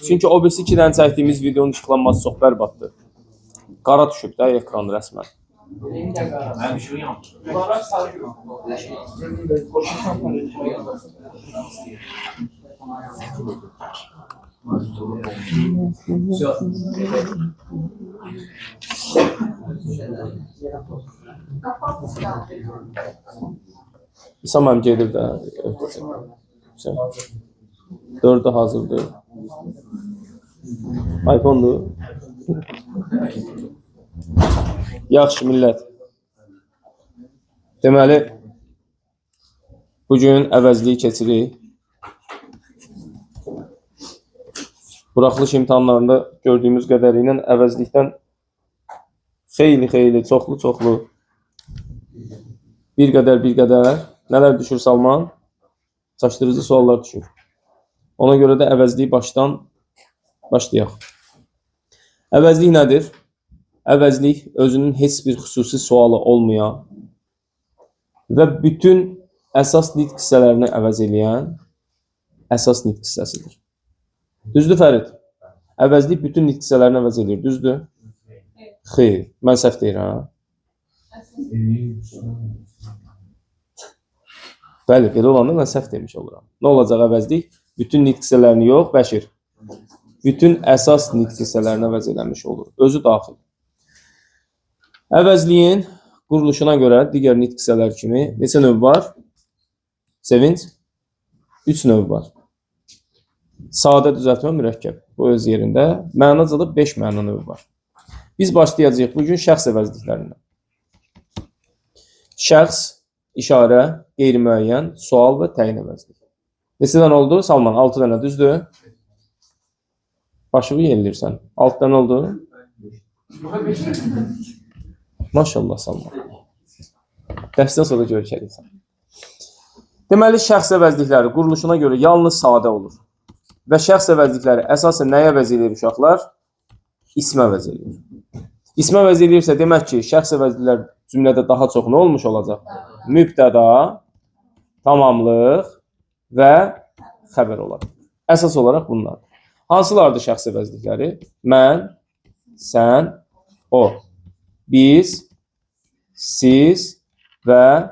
Çünki OBS 2-dən çəkdiyimiz videonun işıqlanması çox bərbaddır. Qara düşüb də ekran rəsmən. İsam gedib də. 4'ü hazırdır. iPhone'dur. Yaxşı millət. Deməli, bugün əvəzliyi keçirik. Buraxılış imtahanlarında gördüyümüz qədərilə əvəzlikdən xeyli, çoxlu bir qədər nələr düşür Salman? Çaşdırıcı suallar düşür. Ona görə də əvəzliyi başlayaq. Əvəzlik nədir? Əvəzlik özünün heç bir xüsusi sualı olmayan və bütün əsas nitq hissələrini əvəz eləyən əsas nitq hissəsidir. Düzdür Fərid? Əvəzlik bütün nitq hissələrini əvəz eləyir. Düzdür? Xeyr. Mən səhv deyirəm. Bəli, belə olanda mən səhv demiş oluram. Nə olacaq əvəzlik? Bütün nitq hissələrini yox, Bəşir. Bütün əsas nitq hissələrini əvəz eləmiş olur. Özü daxil. Əvəzliyin quruluşuna görə digər nitq hissələr kimi neçə növ var? Sevinç? 3 növ var. Sadə düzəltmə mürəkkəb. Bu öz yerində. Mənaca da 5 məna növü var. Biz başlayacağıq bugün şəxs əvəzliklərindən. Şəxs, işarə, qeyri-müəyyən, sual və təyin əvəzlik. Neçədən oldu? Salman, 6 dənə düzdür. Başımı yenilirsən. 6 dənə oldu. Maşallah Salman. Dərsdən sonra görüşəcəksən. Deməli, şəxs əvəzlikləri quruluşuna görə yalnız sadə olur. Və şəxs əvəzlikləri əsasən nəyə əvəz edir uşaqlar? İsmə əvəz edir. İsmə əvəz edirsə, demək ki, şəxs əvəzliklər cümlədə daha çox nə olmuş olacaq? Mübtəda, tamamlıq və xəbər olacaq. Əsas olaraq bunlar. Hansılardır şəxs əvəzlikləri? Mən, sən, o. Biz, siz və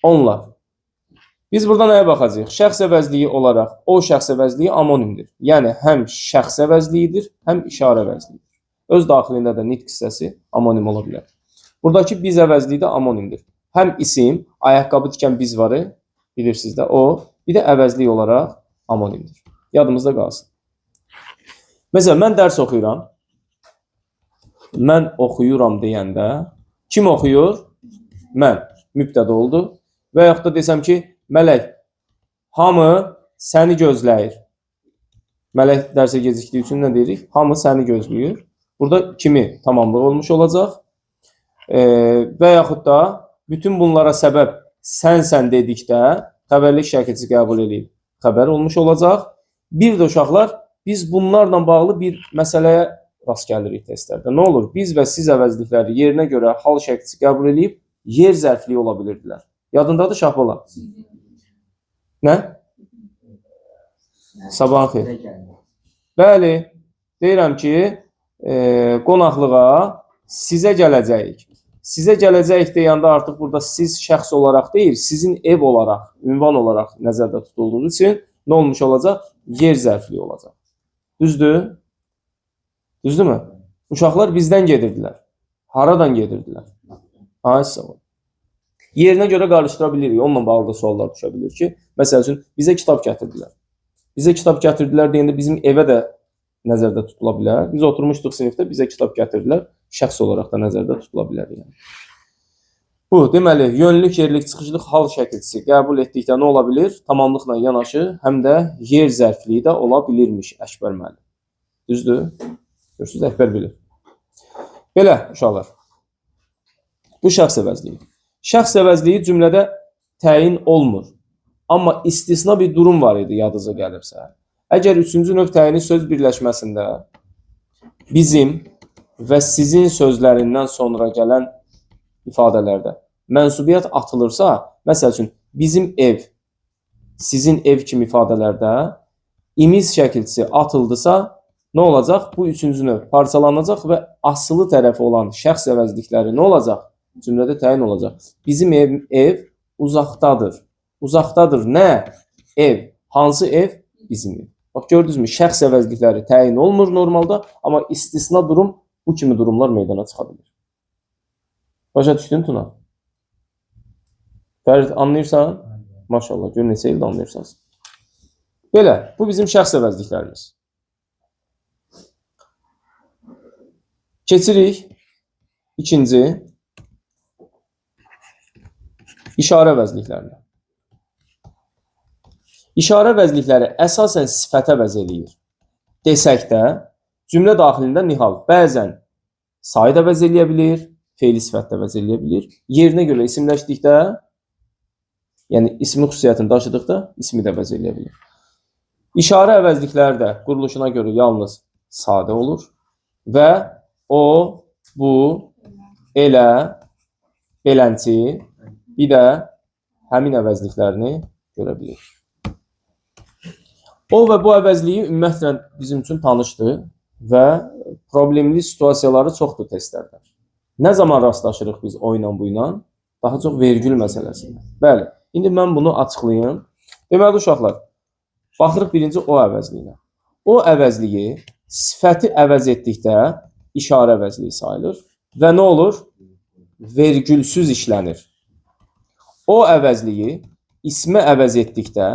onlar. Biz burada nəyə baxacağıq? Şəxs əvəzliyi olaraq o şəxs əvəzliyi amonimdir. Yəni, həm şəxs əvəzliyidir, həm işarə əvəzliyidir. Öz daxilində də nitq hissəsi amonim ola bilər. Buradakı biz əvəzliyi də amonimdir. Həm isim, ayaqqabı tikən biz varı, bilirsiniz də o, bir də əvəzlik olaraq amonimdir. Yadımızda qalsın. Məsələn, mən dərs oxuyuram. Mən oxuyuram deyəndə, kim oxuyur? Mən. Mübtəda oldu. Və yaxud da desəm ki, Mələk, hamı səni gözləyir. Mələk dərsə gecikdiyi üçün nə deyirik? Hamı səni gözləyir. Burada kimi tamamlıq olmuş olacaq. Və yaxud da bütün bunlara səbəb sənsən dedikdə xəbərlik şəkilçi qəbul edib xəbər olmuş olacaq. Bir də uşaqlar, biz bunlarla bağlı bir məsələyə rast gəlirik testlərdə. Nə olur? Biz və siz əvəzlikləri yerinə görə hal şəkilçi qəbul edib yer zərfliyi ola bilirdilər. Yadındadır Şahbala? Nə? Sabahın xeyir. Bəli, deyirəm ki, qonaqlığa sizə gələcəyik. Sizə gələcəyik deyəndə artıq burada siz şəxs olaraq deyil, sizin ev olaraq, ünvan olaraq nəzərdə tutulduğu üçün nə olmuş olacaq? Yer zərfliyi olacaq. Düzdür? Düzdürmü? Uşaqlar bizdən gedirdilər. Haradan gedirdilər? Sağ olun. Yerinə görə qarışdıra bilirik. Onunla bağlı da suallar düşə bilir ki, məsəl üçün, bizə kitab gətirdilər. Bizə kitab gətirdilər deyəndə bizim evə də nəzərdə tutula bilər. Biz oturmuşduq sinifdə, bizə kitab gətirdilər. Şəxs olaraq da nəzərdə tutula bilər. Yəni. Bu, deməli, yönlük, yerlik, çıxıcılıq, hal şəkilçisi qəbul etdikdə nə ola bilir? Tamamlıqla yanaşı, həm də yer zərfliyi də ola bilirmiş Əkbər müəllim. Düzdür? Görürsünüz, Əkbər bilir. Belə, uşaqlar. Bu şəxs əvəzliyi. Şəxs əvəzliyi cümlədə təyin olmur. Amma istisna bir durum var idi, yadınıza gəlirsə. Əgər üçüncü növ təyini söz birləşməsində bizim və sizin sözlərindən sonra gələn ifadələrdə mənsubiyyət atılırsa, məsəl üçün, bizim ev, sizin ev kimi ifadələrdə imiz şəkilçisi atıldısa, nə olacaq? Bu üçüncü növ parçalanacaq və asılı tərəfi olan şəxs əvəzlikləri nə olacaq? Cümlədə təyin olacaq. Bizim ev uzaqdadır. Uzaqdadır nə? Ev. Hansı ev? Bizim ev. Bax, gördünüzmü? Şəxs əvəzlikləri təyin olmur normalda, amma istisna durum bu kimi durumlar meydana çıxa bilir. Başa düşdün Tuna? Fərid, anlayırsan? Maşallah, gör neçə ildə anlayırsanız. Belə, bu bizim şəxs əvəzliklərimiz. Keçirik ikinci işarə əvəzliklərinə. İşarə əvəzlikləri əsasən sifətə əvəz eləyir. Desək də, cümlə daxilində nihal bəzən sayı da əvəz eləyə bilir, feili sifət də əvəz eləyə bilir. Yerinə görə isimləşdikdə, yəni ismi xüsusiyyətini daşıdıqda ismi də əvəz eləyə bilir. İşarə əvəzlikləri də quruluşuna görə yalnız sadə olur və o, bu, elə, belənti, bir də həmin əvəzliklərini görə bilir. O və bu əvəzliyi ümumiyyətlə bizim üçün tanışdır və problemli situasiyaları çoxdur testlərdə. Nə zaman rastlaşırıq biz o ilə bu ilə? Daha çox vergül məsələsində. Bəli, indi mən bunu açıqlayım. Deməli, uşaqlar, baxırıq birinci o əvəzliyinə. O əvəzliyi sifəti əvəz etdikdə işarə əvəzliyi sayılır və nə olur? Vergülsüz işlənir. O əvəzliyi ismi əvəz etdikdə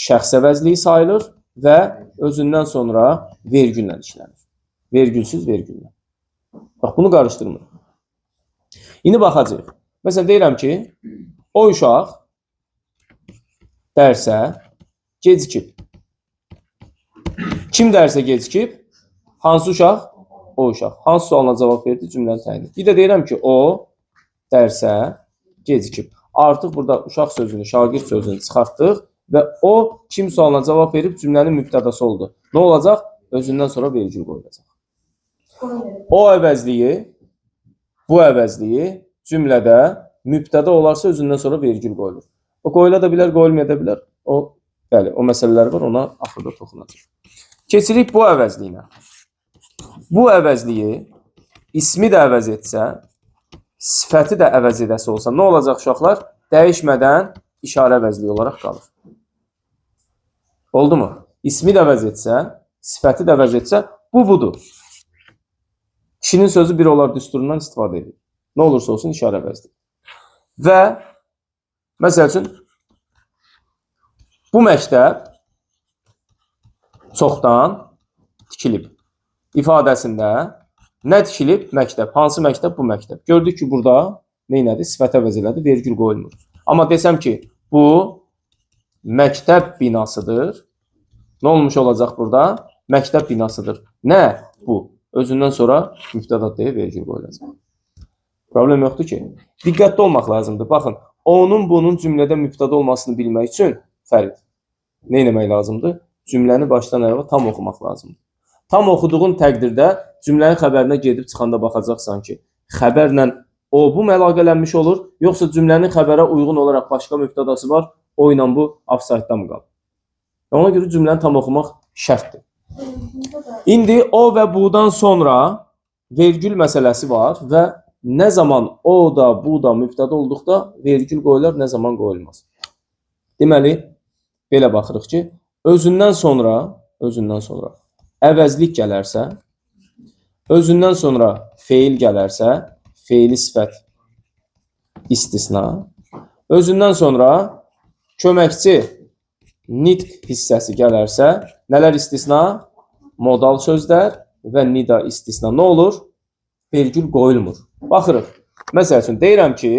şəxs əvəzliyi sayılır və özündən sonra vergülə işlənir. Vergülsüz vergülə. Bax, bunu qarışdırmır. İndi baxacaq. Məsələn, deyirəm ki, o uşaq dərsə gecikib. Kim dərsə gecikib? Hansı uşaq? O uşaq. Hansı sualına cavab verdi? Cümləni təyin et. Bir də deyirəm ki, o dərsə gecikib. Artıq burada uşaq sözünü, şagird sözünü çıxartdıq və o kim sualına cavab verib cümlənin mübtədası oldu. Nə olacaq? Özündən sonra vergül qoyulacaq. O əvəzliyi, bu əvəzliyi cümlədə mübtəda olarsa özündən sonra vergül qoyulur. O qoyula da bilər, qoyulmaya da bilər. Bəli, o məsələlər var, ona axırda toxunacaq. Keçirik bu əvəzliyinə. Bu əvəzliyi ismi də əvəz etsə, sifəti də əvəz edəsi olsa, nə olacaq uşaqlar? Dəyişmədən işarə əvəzliyi olaraq qalır. Oldu mu? İsmi də əvəz etsə, sifəti də əvəz etsə, bu budur. Kişinin sözü bir olar düsturundan istifadə edir. Nə olursa olsun işarə əvəzdir. Və məsəl üçün bu məktəb çoxdan tikilib. İfadəsində nə tikilib? Məktəb. Hansı məktəb? Bu məktəb. Gördük ki, burada neynədir? Sifət əvəz elədi, vergül qoyulmur. Amma desəm ki, bu məktəb binasıdır. Nə olmuş olacaq burada? Məktəb binasıdır. Nə? Bu. Özündən sonra mübtəda deyə vergül qoyulacaq. Problem yoxdur ki. Diqqətli olmaq lazımdır. Baxın, onun bunun cümlədə mübtəda olmasını bilmək üçün Fərid, nə etmək lazımdır? Cümləni başdan ayağa tam oxumaq lazımdır. Tam oxuduğun təqdirdə cümlənin xəbərinə gedib çıxanda baxacaqsan ki, xəbərlə o bu əlaqələnmiş olur, yoxsa cümlənin xəbərə uyğun olaraq başqa mübtədası var, o ilə bu ofsaytda mı qalır? Ona görə cümləni tam oxumaq şərtdir. İndi o və budan sonra vergül məsələsi var və nə zaman o da, bu da mübtəda olduqda vergül qoyular, nə zaman qoyulmaz. Deməli, belə baxırıq ki, özündən sonra əvəzlik gələrsə, özündən sonra feil gələrsə, feili sifət istisna, özündən sonra köməkçi nitq hissəsi gələrsə, nələr istisna? Modal sözlər və nida istisna. Nə olur? Vergül qoyulmur. Baxırıq. Məsəl üçün, deyirəm ki,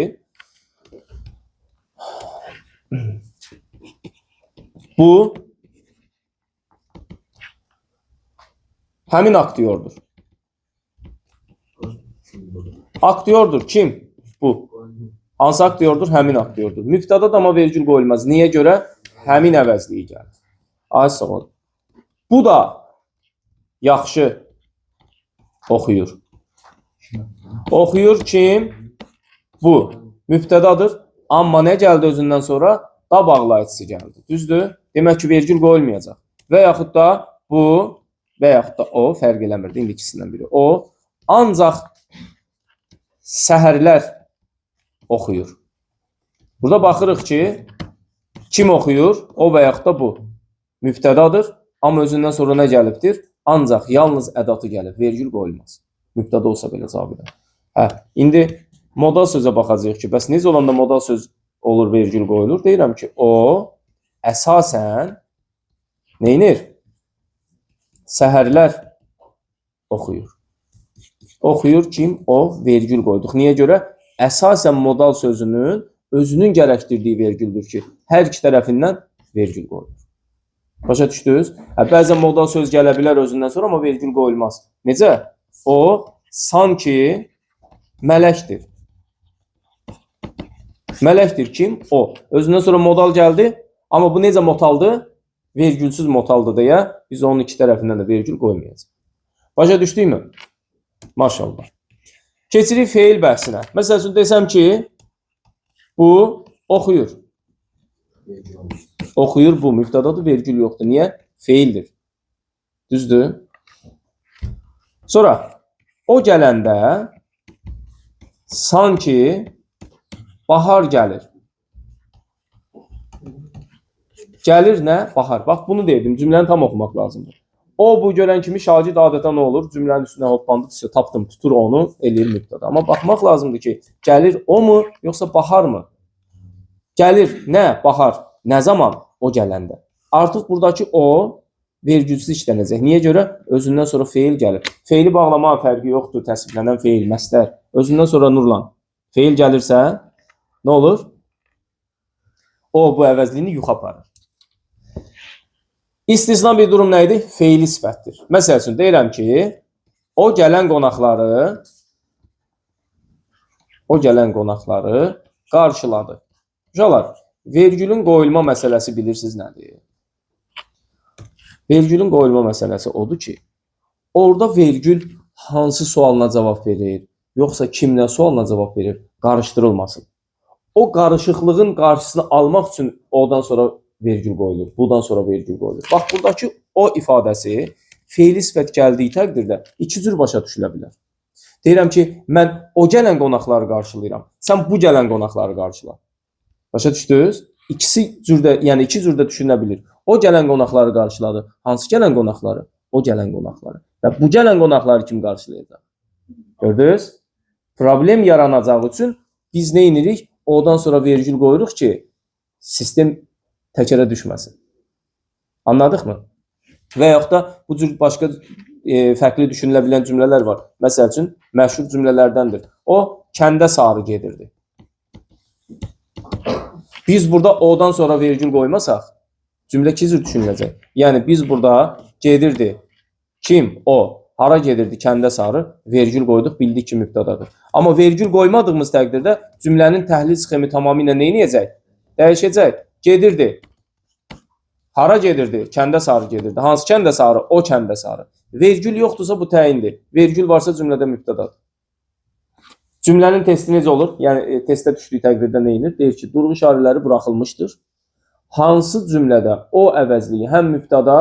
bu həmin aktyordur. Aktyordur. Kim? Bu. Hansı aktyordur? Həmin aktyordur. Mübtəda da amma vergül qoyulmaz. Niyə görə? Həmin əvəzliyi gəlir. Az sağ olun. Bu da yaxşı oxuyur. Oxuyur kim? Bu. Mübtədadır. Amma nə gəldi özündən sonra? Da bağlayıcısı gəldi. Düzdür? Demək ki, vergül qoyulmayacaq. və yaxud da bu və yaxud da o fərq eləmir. İndi ikisindən biri. O ancaq səhərlər oxuyur. Burada baxırıq ki, kim oxuyur? O və yaxud da bu. Mübtədadır. Amma özündən sonra nə gəlibdir? Ancaq yalnız ədatı gəlib. Vergül qoyulmaz. Mübtəda olsa belə cavab edər. İndi modal sözə baxacağıq ki, bəs necə olanda modal söz olur, vergül qoyulur? Deyirəm ki, o əsasən neynir? Səhərlər oxuyur. Oxuyur kim? O, vergül qoyduq. Niyə görə? Əsasən modal sözünün özünün gərəkdirdiyi vergüldür ki, hər iki tərəfindən vergül qoyulur. Başa düşdünüz? Bəzən modal söz gələ bilər özündən sonra, amma vergül qoyulmaz. Necə? O, sanki mələkdir. Mələkdir kim? O. Özündən sonra modal gəldi, amma bu necə motaldır? Vergülsüz motaldır deyə biz onun iki tərəfindən də vergül qoymayacaq. Başa düşdükmü? Maşallah. Keçirik feil bəhsinə. Məsələn, desəm ki, bu oxuyur. Oxuyur bu, mübtədadır, vergül yoxdur. Niyə? Feildir. Düzdür? Sonra, o gələndə sanki bahar gəlir. Gəlir nə? Bahar. Bax, bunu dedim, cümləni tam oxumaq lazımdır. O, bu görən kimi şagird adətən nə olur? Cümlənin üstünə hoppandı, tapdım, tutur onu, eləyir mübtəda. Amma baxmaq lazımdır ki, gəlir o mu, yoxsa bahar mı? Gəlir nə? Bahar. Nə zaman? O gələndə. Artıq buradakı o vergülsüz işlənəcək. Niyə görə? Özündən sonra feil gəlir. Feili bağlamağa fərqi yoxdur. Təsbiflənən feil, məsdər. Özündən sonra nurlan. Feil gəlirsə, nə olur? O, bu əvəzliyini yuxa aparır. İstisna bir durum nə idi? Feili sifətdir. Məsəl üçün, deyirəm ki, o gələn qonaqları qarşıladı. Uşaqlar, vergülün qoyulma məsələsi bilirsiniz nədir? Vergülün qoyulma məsələsi odur ki, orada vergül hansı sualına cavab verir, yoxsa kimlə sualına cavab verir, qarışdırılmasın. O qarışıqlığın qarşısını almaq üçün oradan sonra vergül qoyulur, buradan sonra vergül qoyulur. Bax, buradakı o ifadəsi feili sifət gəldiyi təqdirdə iki cür başa düşülə bilər. Deyirəm ki, mən o gələn qonaqları qarşılayıram, sən bu gələn qonaqları qarşıla. Başa düşdünüz? İki cürdə düşünə bilir. O gələn qonaqları qarşıladı. Hansı gələn qonaqları? O gələn qonaqları. Və bu gələn qonaqları kim qarşılayacaq? Gördünüz? Problem yaranacağı üçün biz nə edirik? Oradan sonra vergül qoyuruq ki, sistem təkərə düşməsin. Anladıq mı? Və yaxud da bu cür başqa fərqli düşünülə bilən cümlələr var. Məsəl üçün, məşhur cümlələrdəndir. O, kəndə sarı gedirdi. Biz burada o'dan sonra vergül qoymasaq, cümlə iki cür düşünüləcək. Yəni, biz burada gedirdi. Kim? O. Hara gedirdi? Kəndə sarı. Vergül qoyduq, bildik ki, mübtədadır. Amma vergül qoymadığımız təqdirdə cümlənin təhlil sxemi tamamilə nə edəcək? Dəyişəcək. Gedirdi. Hara gedirdi? Kəndə sarı gedirdi. Hansı kəndə sarı? O kəndə sarı. Vergül yoxdursa bu təyindir. Vergül varsa cümlədə mübtədadır. Cümlənin testi necə olur? Yəni, testə düşdüyü təqdirdə nə edir? Deyir ki, durğu işarələri buraxılmışdır. Hansı cümlədə o əvəzliyi həm mübtəda,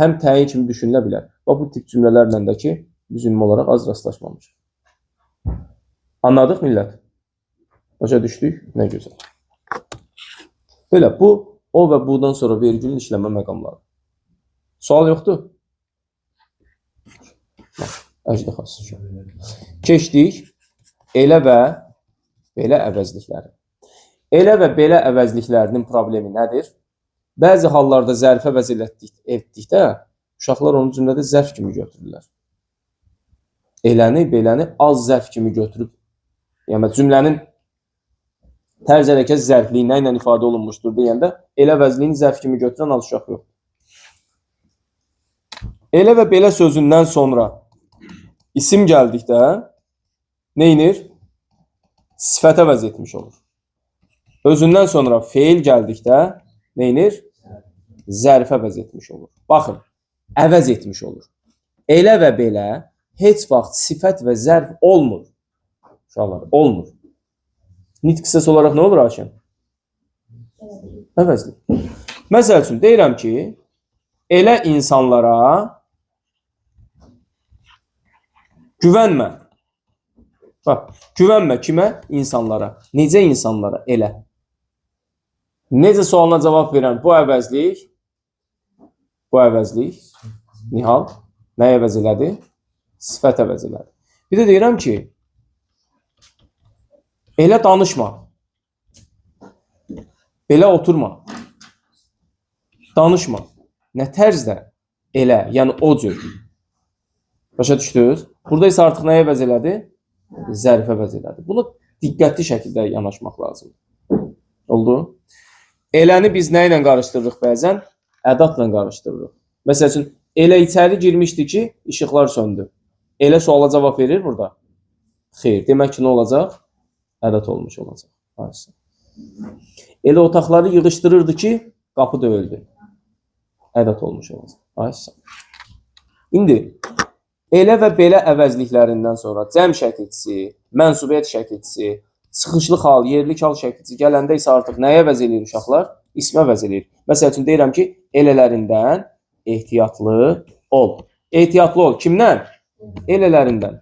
həm təyin kimi düşünülə bilər. Və bu tip cümlələrlə də ki, biz ümumi olaraq az rastlaşmamışıq. Anladıq millət? Başa düşdük? Nə gözəl. Belə, bu, o və buradan sonra vergülün işləmə məqamları. Sual yoxdur? Əjdəxası. Keçdik. Elə və belə əvəzlikləri. Elə və belə əvəzliklərinin problemi nədir? Bəzi hallarda zərfi əvəz etdikdə, uşaqlar onu cümlədə zərf kimi götürürlər. Eləni, beləni az zərf kimi götürüb, yəni cümlənin tərz hərəkət zərfliyi nə ilə ifadə olunmuşdur deyəndə, elə əvəzliyini zərf kimi götürən az uşaq yox. Elə və belə sözündən sonra isim gəldikdə, neynir? Sifət əvəz etmiş olur. Özündən sonra feil gəldikdə, neynir? Zərf əvəz etmiş olur. Baxın, əvəz etmiş olur. Elə və belə heç vaxt sifət və zərf olmur. Uşaqlar, olmur. Nitq hissəsi olaraq nə olur, Haşim? Əvəzlik. Məsəl üçün, deyirəm ki, Elə insanlara güvənmə. Bax, güvənmə kimə? İnsanlara. Necə insanlara? Elə. Necə sualına cavab verən bu əvəzlik, Nihal, nə əvəz elədi? Sifət əvəz elədi. Bir də deyirəm ki, elə danışma. Belə oturma. Danışma. Nə tərzdə? Elə, yəni o cür. Başa düşdünüz? Burada isə artıq nə əvəz elədi? Zərfə əvəz elədi. Bunu diqqətli şəkildə yanaşmaq lazımdır. Oldu? Eləni biz nə ilə qarışdırırıq bəzən? Ədatla qarışdırırıq. Məsəl üçün, elə içəri girmişdi ki, işıqlar söndü. Elə suala cavab verir burada. Xeyr. Demək ki, nə olacaq? Ədat olmuş olacaq. Aysa. Elə otaqları yığışdırırdı ki, qapı döyüldü. Ədat olmuş olacaq. Aysa. İndi, elə və belə əvəzliklərindən sonra cəm şəkilçisi, mənsubiyyət şəkilçisi, çıxışlı xal, yerlik hal şəkilçisi gələndə isə artıq nəyə əvəz eləyir uşaqlar? İsmə əvəz eləyir. Məsəl üçün, deyirəm ki, elələrindən ehtiyatlı ol. Ehtiyatlı ol. Kimdən? Elələrindən.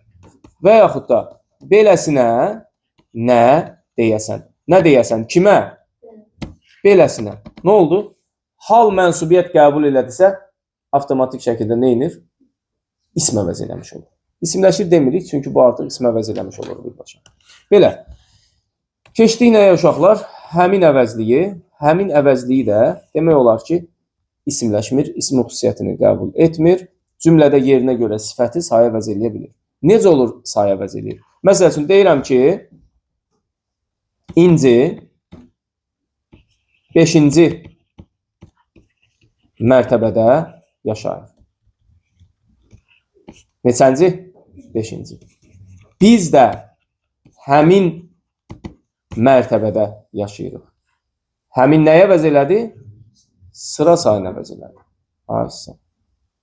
Və yaxud da beləsinə nə deyəsən? Nə deyəsən? Kimə? Beləsinə. Nə oldu? Hal mənsubiyyət qəbul elədisə, avtomatik şəkildə nə inir? İsm əvəz eləmiş olur. İsimləşir demirik, çünki bu artıq ism əvəz eləmiş olur birbaşa. Belə. Keçdik nəyə uşaqlar? Həmin əvəzliyi də demək olar ki, isimləşmir, isim xüsusiyyətini qəbul etmir. Cümlədə yerinə görə sifəti saya əvəz eləyə bilir. Necə olur saya əvəz eləyir? Məsəl üçün, deyirəm ki, İnci 5-ci mərtəbədə yaşayır. Neçənci? 5-ci. Biz də həmin mərtəbədə yaşayırıq. Həmin nəyə əvəz elədi? Sıra sayını əvəz elədi. Aysa.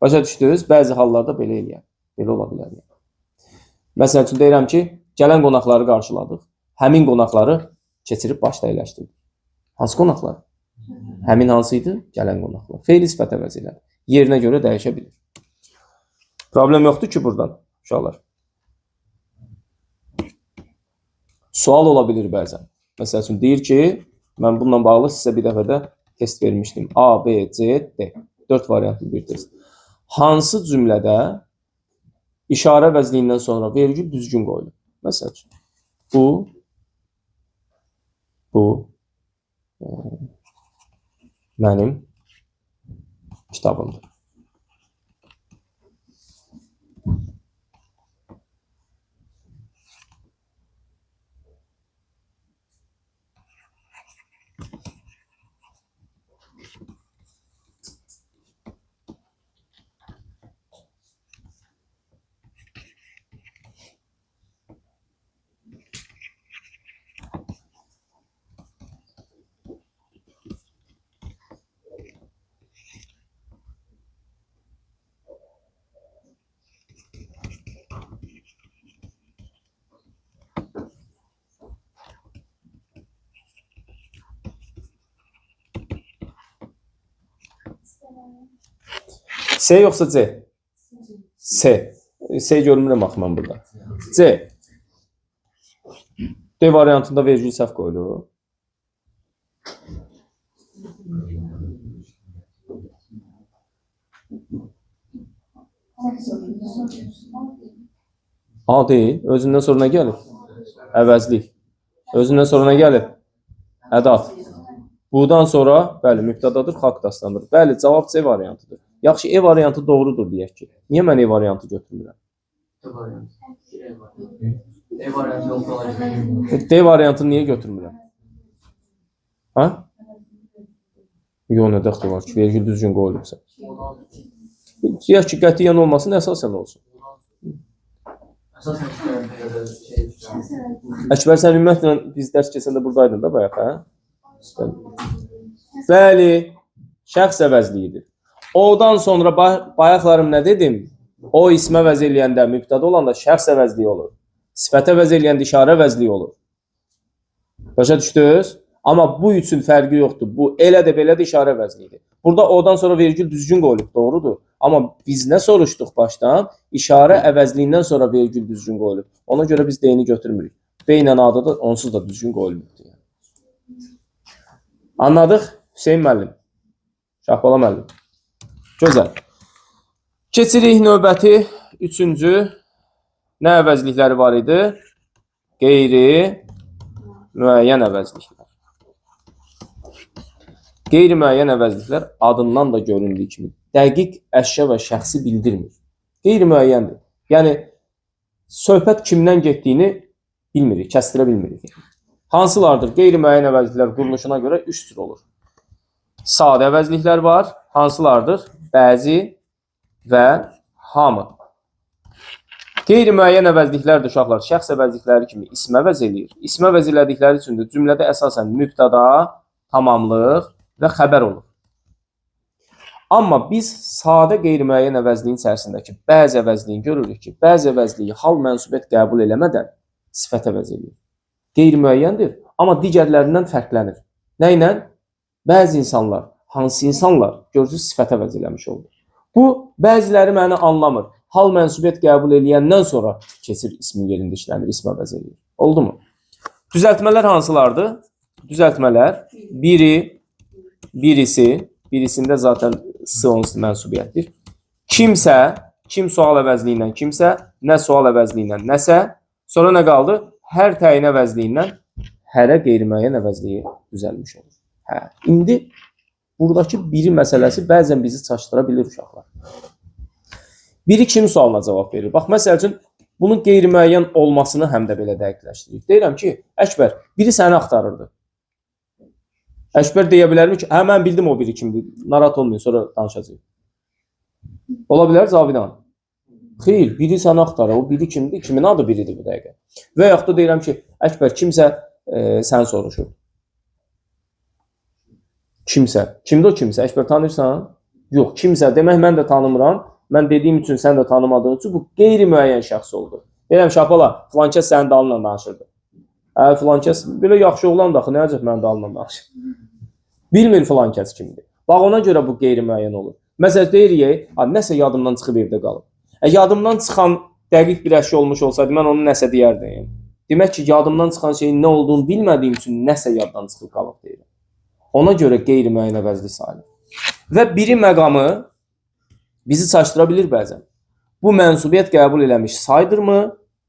Başa düşdünüz? Bəzi hallarda belə eləyər. Belə ola bilər. Məsəl üçün, deyirəm ki, gələn qonaqları qarşıladıq. Həmin qonaqları keçirib başda əyləşdirdik. Hansı qonaqlar? Həmin hansıydı? Gələn qonaqlar. Feili sifət əvəz elədi. Yerinə görə dəyişə bilir. Problem yoxdur ki, buradan uşaqlar. Sual ola bilir bəzən. Məsəl üçün, deyir ki, mən bununla bağlı sizə bir dəfə də test vermişdim. A, B, C, D. 4 variantlı bir test. Hansı cümlədə işarə əvəzliyindən sonra vergül düzgün qoyulur? Məsəl üçün, bu mənim kitabımdır. S yoxsa C? S. S görmürəm axı mən burada. C. D variantında vergül səhv qoyulur. A deyil. Özündən sonra nə gəlib? Əvəzlik. Özündən sonra nə gəlib? Ədat. Budan sonra, bəli, mübtədadır, xalq dastanıdır. Bəli, cavab C variantıdır. Yaxşı, E variantı doğrudur deyək ki. Niyə mən E variantı götürmürəm? D variantını niyə götürmürəm? Ha? Yox, nə dəxli var ki, vergül düzgün qoyulubsa. Deyək ki, qətiyyən olmasın, əsasən olsun. Əkbər, sən ümumiyyətlə biz dərs keçəndə buradaydın da bayaq, hə? Bəli, şəxs əvəzliyidir. O'dan sonra bayaqlarım nə dedim? O ismə əvəz eləyəndə, mübtəda olanda şəxs əvəzliyi olur. Sifət əvəz eləyəndə işarə əvəzliyi olur. Başa düşdünüz? Amma bu üçün fərqi yoxdur. Bu elə də belə də işarə əvəzliyidir. Burada o'dan sonra vergül düzgün qoyulub, doğrudur. Amma biz nə soruşduq başdan? İşarə əvəzliyindən sonra vergül düzgün qoyulub. Ona görə biz D-ni götürmürük. B ilə A-da da onsuz da düzgün qoyulmuşdur. Anladıq? Hüseyin müəllim. Şahbala müəllim. Gözəl. Keçirik növbəti üçüncü. Nə əvəzlikləri var idi? Qeyri müəyyən əvəzliklər. Qeyri-müəyyən əvəzliklər adından da göründüyü kimi dəqiq əşya və şəxsi bildirmir. Qeyri-müəyyəndir. Yəni, söhbət kimdən getdiyini bilmirik, kəstirə bilmirik. Hansılardır? Qeyri-müəyyən əvəzliklər quruluşuna görə 3 tür olur. Sadə əvəzliklər var. Hansılardır? Bəzi və hamı. Qeyri-müəyyən əvəzliklər də uşaqlar şəxs əvəzlikləri kimi ismə əvəz eləyir. İsmə əvəz elədikləri üçün də cümlədə əsasən mübtəda, tamamlıq və xəbər olur. Amma biz sadə qeyri-müəyyən əvəzliyin içərisindəki bəzi əvəzliyin görürük ki, bəzi əvəzliyi hal mənsubiyyət qəbul eləmədən sifət əvəz eləyir. Qeyri-müəyyəndir, amma digərlərindən fərqlənir. Nə ilə? Bəzi insanlar, hansı insanlar görürsünüz sifət əvəz eləmiş olur. Bu, bəziləri məni anlamır. Hal mənsubiyyət qəbul eləyəndən sonra keçir ismin yerində işlənir, ism əvəz eləyir. Oldu mu? Düzəltmələr hansılardır? Düzəltmələr biri, birisi, birisində zaten s onsuz mənsubiyyətdir. Kimsə, kim sual əvəzliyindən kimsə, nə sual əvəzliyindən nəsə, sonra nə qaldı? Hər təyin əvəzliyindən hərə qeyri-müəyyən əvəzliyi düzəlmiş olur. Hə. İndi buradakı biri məsələsi bəzən bizi çaşdıra bilir uşaqlar. Biri kim sualına cavab verir? Bax, məsəl üçün, bunun qeyri-müəyyən olmasını həm də belə dəqiqləşdirir. Deyirəm ki, Əkbər, biri səni axtarırdı. Əkbər deyə bilərmi ki, hə, mən bildim o biri kimdir, narahat olmayın, sonra danışacaq. Ola bilər Cavidan. Xeyr, biri səni axtarır, o biri kimdir, kimin adı biridir bu dəqiqə. Və yaxud da deyirəm ki, Əkbər, kimsə səni soruşur. Kimsə. Kimdir o kimsə? Əkbər, tanırsan? Yox, kimsə. Demək, mən də tanımıram. Mən dediyim üçün, sən də tanımadığın üçün bu qeyri-müəyyən şəxs oldu. Deyirəm, Şapala, filan kəs sənin dalınla danışırdı. Filan kəs, belə yaxşı oğlan da axı, nə əcəb mənim dalınla danışır. Bilmir filan kəs kimdir. Bax, ona görə bu qeyri-müəyyən olur. Məsələn, deyirik, nəsə yadımdan çıxıb evdə qalıb. Yadımdan çıxan dəqiq bir əşya olmuş olsaydı, mən onu nəsə deyərdim. Demək ki, yadımdan çıxan şeyin nə olduğunu bilmədiyim üçün nəsə yaddan çıxıb qalıb deyirəm. Ona görə qeyri-müəyyən əvəzlik sayılır. Və biri məqamı bizi çaşdıra bilir bəzən. Bu mənsubiyyət qəbul eləmiş saydırmı,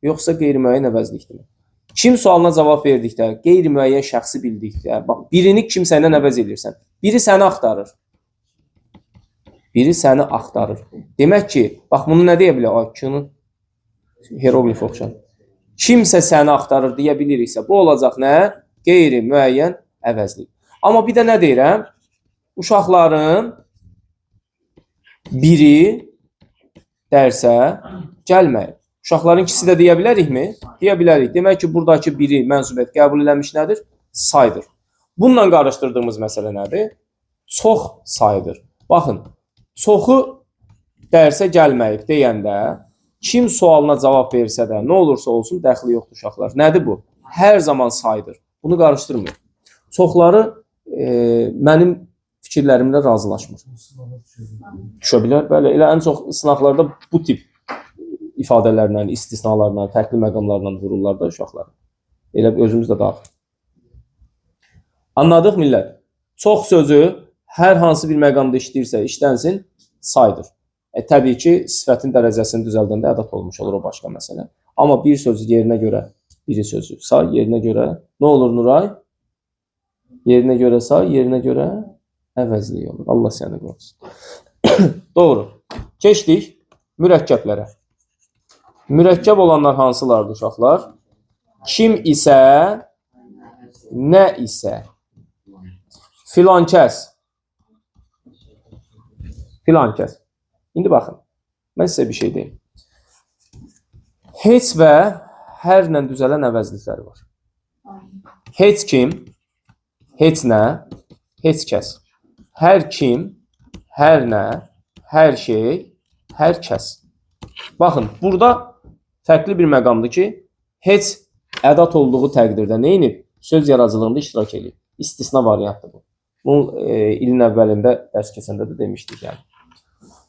yoxsa qeyri-müəyyən əvəzlikdirmi? Kim sualına cavab verdikdə, qeyri-müəyyən şəxsi bildikdə, bax, birini kimsə ilə əvəz edirsən. Biri səni axtarır. Biri səni axtarır. Demək ki, bax, bunu nə deyə bilər? Q-nun hieroglif oxşar. Kimsə səni axtarır deyə biliriksə, bu olacaq nə? Qeyri-müəyyən əvəzlik. Amma bir də nə deyirəm? Uşaqların biri dərsə gəlməyib. Uşaqların ikisi də deyə bilərikmi? Deyə bilərik. Demək ki, buradakı biri mənsubiyyət qəbul eləmiş nədir? Saydır. Bununla qarışdırdığımız məsələ nədir? Çox sayıdır. Baxın, çoxu dərsə gəlməyib deyəndə, kim sualına cavab versə də, nə olursa olsun, dəxli yoxdur uşaqlar. Nədir bu? Hər zaman sayıdır. Bunu qarışdırmıyor. Çoxları mənim fikirlərimlə razılaşmır. Düşə bilər. Bəli, elə ən çox sınaqlarda bu tip ifadələrlə, istisnalarla, fərqli məqamlarla vururlar da uşaqlar. Elə özümüz də daxil. Anladıq millət? Çox sözü hər hansı bir məqamda işləyirsə, işlənsin, saydır. Təbii ki, sifətin dərəcəsini düzəldəndə ədat olmuş olur, o başqa məsələ. Amma bir sözü yerinə görə, biri sözü say, yerinə görə, nə olur Nuray? Yerinə görə say, yerinə görə əvəzlik olur. Allah səni qorusun. Doğru. Keçdik mürəkkəblərə. Mürəkkəb olanlar hansılardır uşaqlar? Kim isə, nə isə. Filan kəs. Filan kəs. İndi baxın, mən sizə bir şey deyim. Heç və hərlə düzələn əvəzlikləri var. Heç kim, heç nə, heç kəs. Hər kim, hər nə, hər şey, hər kəs. Baxın, burada fərqli bir məqamdır ki, heç ədat olduğu təqdirdə nə edib? Söz yaradıcılığında iştirak edib. İstisna variantdır bu. Bunu ilin əvvəlində dərs keçəndə də demişdik yəni.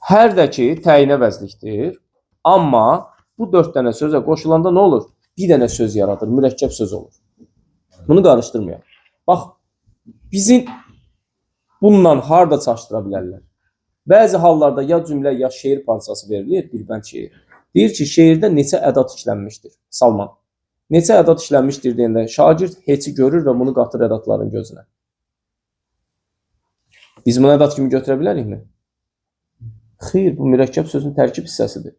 Hər də ki təyin əvəzlikdir. Amma bu 4 dənə sözə qoşulanda nə olur? Bir dənə söz yaradır, mürəkkəb söz olur. Bunu qarışdırmayaq. Bax, bizi bununla harda çaşdıra bilərlər? Bəzi hallarda ya cümlə, ya şeir parçası verilir, bir bənd şeir. Deyir ki, şeirdə neçə ədat işlənmişdir? Salman. Neçə ədat işlənmişdir deyəndə şagird heçi görür və bunu qatır ədatların gözünə. Biz bunu ədat kimi götürə bilərikmi? Xeyr, bu mürəkkəb sözün tərkib hissəsidir.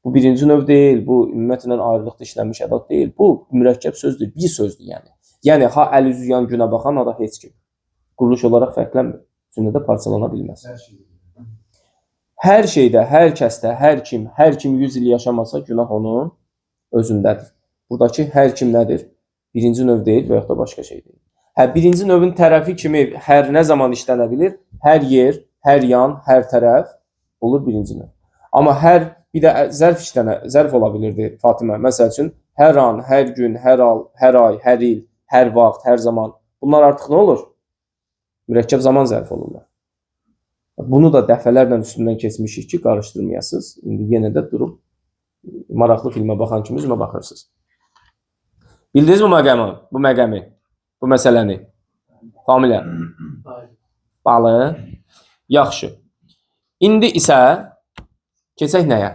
Bu birinci növ deyil, bu ümumiyyətlə ayrılıqda işlənmiş ədat deyil. Bu mürəkkəb sözdür, bir sözdür yəni. Yəni, ha əl üzü yan günə baxan, ha da heç kim. Quruluş olaraq fərqlənmir. Cümlədə parçalana bilməz. Hər şeydə, hər kəsdə, hər kim 100 il yaşamasa günah onun özündədir. Buradakı hər kim nədir? Birinci növ deyil və yaxud da başqa şey deyil. Birinci növün tərəfi kimi hər nə zaman işlənə bilir? Hər yer, hər yan, hər tərəf olur birinci növ. Amma bir də zərf ola bilirdi Fatimə. Məsəl üçün, hər an, hər gün, hər ay, hər il, hər vaxt, hər zaman. Bunlar artıq nə olur? Mürəkkəb zaman zərfi olurlar. Bunu da dəfələrlə üstündən keçmişik ki, qarışdırmayasınız. İndi yenə də durub maraqlı filmə baxan kimi üzümə baxırsınız. Bildiniz bu məqəmi, bu məsələni? Familiya? Balı. Yaxşı. İndi isə keçək nəyə?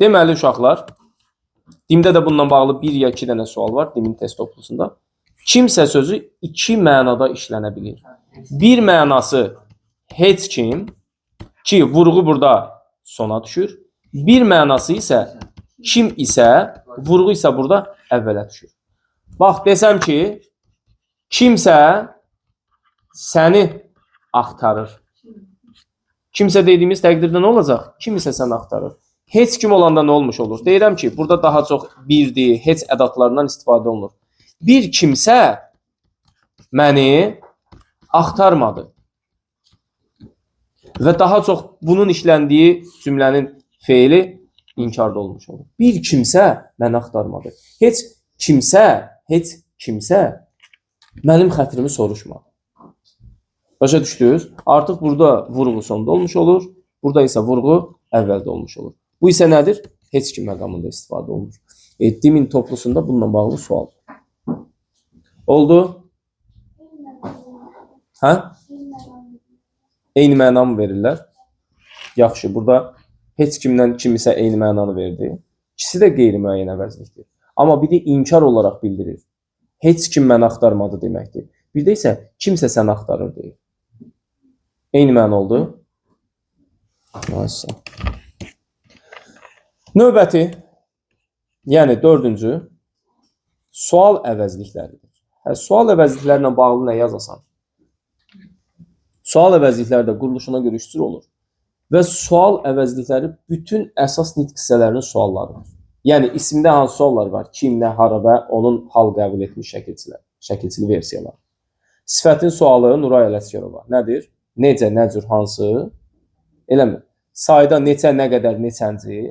Deməli uşaqlar, dimdə də bununla bağlı bir ya iki dənə sual var, dimin test toplusunda. Kimsə sözü iki mənada işlənə bilir. Bir mənası heç kim ki, vurğu burada sona düşür. Bir mənası isə kim isə, vurğu isə burada əvvələ düşür. Bax, desəm ki, kimsə səni axtarır. Kimsə dediyimiz təqdirdə nə olacaq? Kim isə səni axtarır. Heç kim olanda nə olmuş olur? Deyirəm ki, burada daha çox birdir, heç ədatlarından istifadə olunur. Bir kimsə məni axtarmadı. Və daha çox bunun işləndiyi cümlənin feili inkarda olmuş olur. Bir kimsə məni axtarmadı. Heç kimsə mənim xətrimi soruşmadı. Başa düşdünüz? Artıq burada vurğu sonda olmuş olur. Burada isə vurğu əvvəldə olmuş olur. Bu isə nədir? Heç kim məqamında istifadə olunur. Dimin toplusunda bununla bağlı sual. Oldu? Hə? Eyni məna mı verirlər? Yaxşı, burada heç kimdən kimisə eyni mənanı verdi. İkisi də qeyri-müəyyən əvəzlikdir. Amma biri inkar olaraq bildirir. Heç kim məni axtarmadı deməkdir. Bir də isə kimsə səni axtarır deyir. Eyni məna oldu. Növbəti, yəni dördüncü, sual əvəzlikləridir. Sual əvəzliklərlə bağlı nə yazasan? Sual əvəzlikləri də quruluşuna görə üç cür olur. Və sual əvəzlikləri bütün əsas nitq hissələrinin suallarıdır. Yəni, isimdə hansı suallar var? Kim, nə, hara və onun hal qəbul etmiş şəkilçili versiyalar. Sifətin sualı Nuray Ələsgərova. Nədir? Necə, nə cür, hansı? Eləmi? Sayda neçə, nə qədər, neçənci?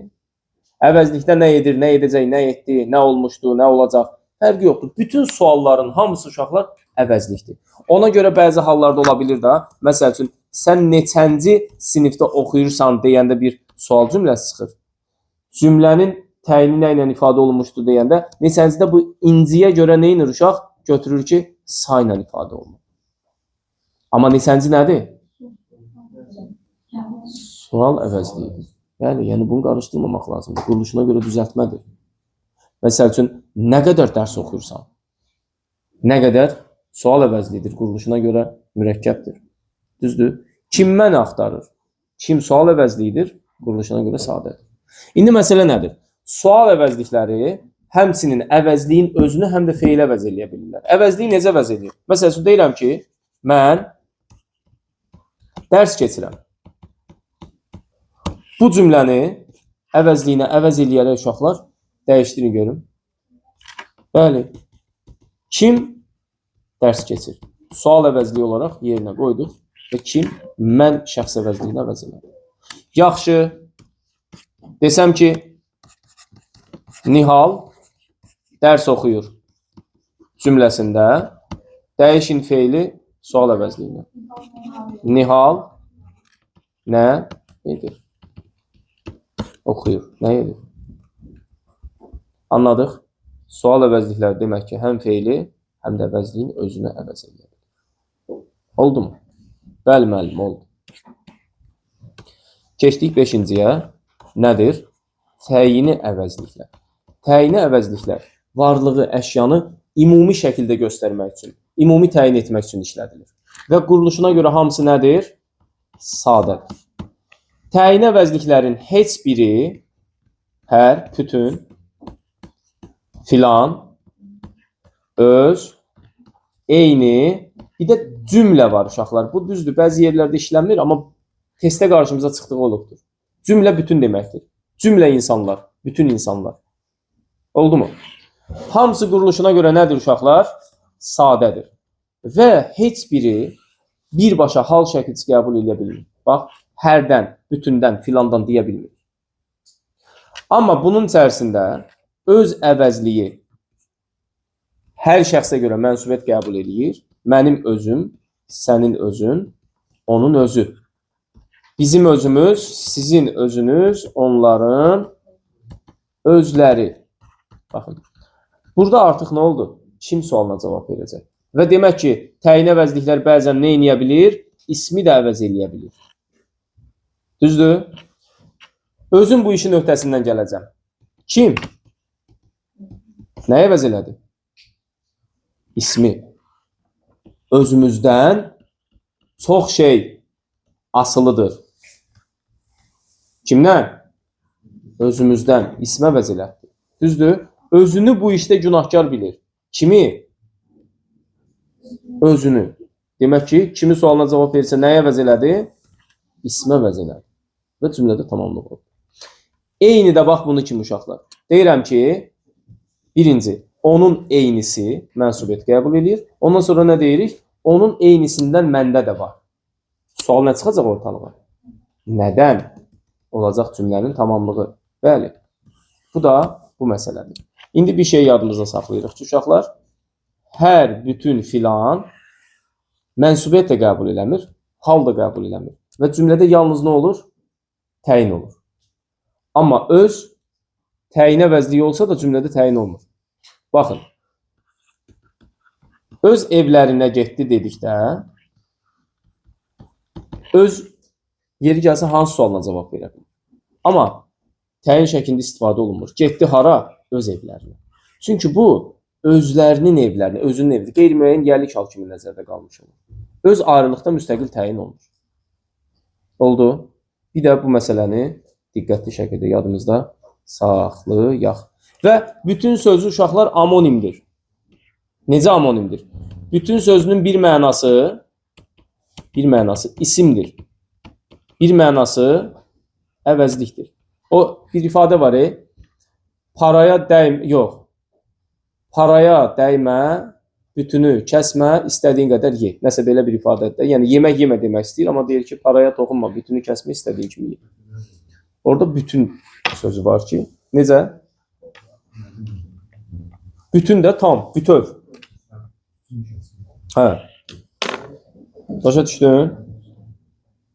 Əvəzlikdə nə edir, nə edəcək, nə etdi, nə olmuşdu, nə olacaq? Fərqi yoxdur. Bütün sualların hamısı uşaqlar əvəzlikdir. Ona görə bəzi hallarda ola bilir də, məsəl üçün, sən neçənci sinifdə oxuyursan deyəndə bir sual cümləsi çıxır. Cümlənin təyini nə ilə ifadə olunmuşdur deyəndə, neçəncidə bu inciyə görə nə inir uşaq? Götürür ki, sayla ifadə olunur. Amma neçənci nədir? Sual əvəzliyidir. Yəni bunu qarışdırmamaq lazımdır. Quruluşuna görə düzəltmədir. Məsəl üçün, nə qədər dərs oxuyursan? Nə qədər sual əvəzliyidir. Quruluşuna görə mürəkkəbdir. Düzdür? Kim məni axtarır? Kim sual əvəzliyidir. Quruluşuna görə sadədir. İndi məsələ nədir? Sual əvəzlikləri həmçinin əvəzliyin özünü həm də feil əvəz eləyə bilirlər. Əvəzliyi necə əvəz eləyir? Məsəl üçün, deyirəm ki, mən dərs keçirəm. Bu cümləni əvəzliyinə əvəz eləyərək uşaqlar dəyişdirin görün. Bəli. Kim dərs keçir? Sual əvəzliyi olaraq yerinə qoyduq və kim mən şəxs əvəzliyini əvəz elədim. Yaxşı. Desəm ki, Nihal dərs oxuyur. cümləsində dəyişin feili sual əvəzliyinə. Nihal nə edir? Oxuyur. Nə edir? Anladıq? Sual əvəzlikləri demək ki, həm feili, həm də əvəzliyin özünü əvəz edir. Oldu mu? Bəli, müəllim, oldu. Keçdik 5-ciyə. Nədir? Təyini əvəzliklər. Təyini əvəzliklər varlığı əşyanı ümumi şəkildə göstərmək üçün, ümumi təyin etmək üçün işlədilir. Və quruluşuna görə hamısı nədir? Sadədir. Təyin əvəzliklərin heç biri hər, bütün, filan, öz, eyni, bir də cümlə var uşaqlar. Bu düzdür, bəzi yerlərdə işlənmir, amma testə qarşımıza çıxdığı olubdur. Cümlə bütün deməkdir. Cümlə insanlar, bütün insanlar. Oldu mu? Hamısı quruluşuna görə nədir uşaqlar? Sadədir. Və heç biri birbaşa hal şəkilçisi qəbul edə bilmir. Bax, hərdən, bütündən, filandan deyə bilmir. Amma bunun içərisində öz əvəzliyi hər şəxsə görə mənsubiyyət qəbul edir. Mənim özüm, sənin özün, onun özü. Bizim özümüz, sizin özünüz, onların özləri. Baxın. Burada artıq nə oldu? Kim sualına cavab verəcək? Və demək ki, təyin əvəzliklər bəzən nə edə bilir? İsmi də əvəz eləyə bilir. Düzdür? Özüm bu işin öhdəsindən gələcəm. Kim? Nə əvəz elədi? İsmi. Özümüzdən çox şey asılıdır. Kimdən? Özümüzdən ismə əvəz elədi. Düzdür? Özünü bu işdə günahkar bilir. Kimi? Özünü. Demək ki, kimi sualına cavab verirsə nəyə əvəz elədi? İsmə əvəz elədi. Və cümlədə tamamlıq oldu. Eyni də bax bunu kimi uşaqlar. Deyirəm ki, birinci, onun eynisi mənsubiyyət qəbul edir. Ondan sonra nə deyirik? Onun eynisindən məndə də var. Sual nə çıxacaq ortalığa? Nədən? Olacaq cümlənin tamamlığı. Bəli. Bu da bu məsələdir. İndi bir şey yadımızda saxlayırıq ki, uşaqlar, hər bütün filan mənsubiyyət də qəbul eləmir, hal da qəbul eləmir. Və cümlədə yalnız nə olur? Təyin olur. Amma öz təyin əvəzliyi olsa da cümlədə təyin olmur. Baxın. Öz evlərinə getdi dedikdə öz yeri gəlsə hansı sualına cavab verə bilər? Amma təyin şəklində istifadə olunmur. Getdi hara? Öz evlərinə. Çünki bu özlərinin evlərinə, özünün evidir. Qeyri-müəyyən yerlik hal kimi nəzərdə qalmış olur. Öz ayrılıqda müstəqil təyin olunur. Oldu. Bir də bu məsələni diqqətli şəkildə yadımızda saxlayaq. Və bütün sözlü uşaqlar amonimdir. Necə amonimdir? Bütün sözünün bir mənası isimdir. Bir mənası əvəzlikdir. O bir ifadə var, paraya dəymə, bütünü kəsmə, istədiyin qədər ye. Nəsə belə bir ifadədir. Yəni yemək yemə demək istəyir, amma deyir ki, paraya toxunma, bütünü kəsmə, istədiyin kimi ye. Orada bütün sözü var ki, necə? Bütün də tam, bütöv. Hə. Başa düşdün?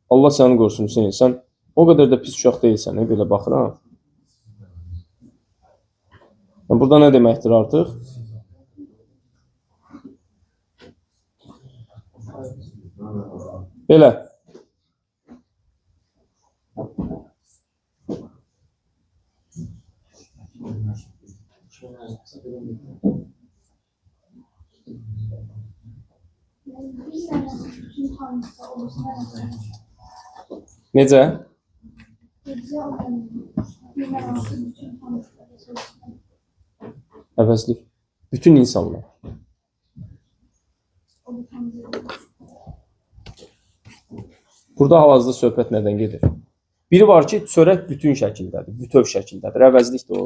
Allah səni qorusun Hüseyin. Sən o qədər də pis uşaq deyilsən, belə baxıram. Burada nə deməkdir artıq? Belə. Necə? Əvəzlik. Bütün insanlar. Burada hal-hazırda söhbət nədən gedir? Biri var ki, çörək bütün şəkildədir, bütöv şəkildədir, əvəzlikdir o.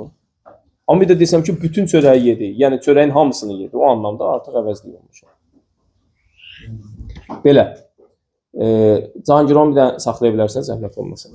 Amma bir də desəm ki, bütün çörəyi yedi, yəni çörəyin hamısını yedi, o anlamda artıq əvəzlik olmuş. Belə. Cahangir onu bir də saxlaya bilərsiniz, zəhmət olmasın.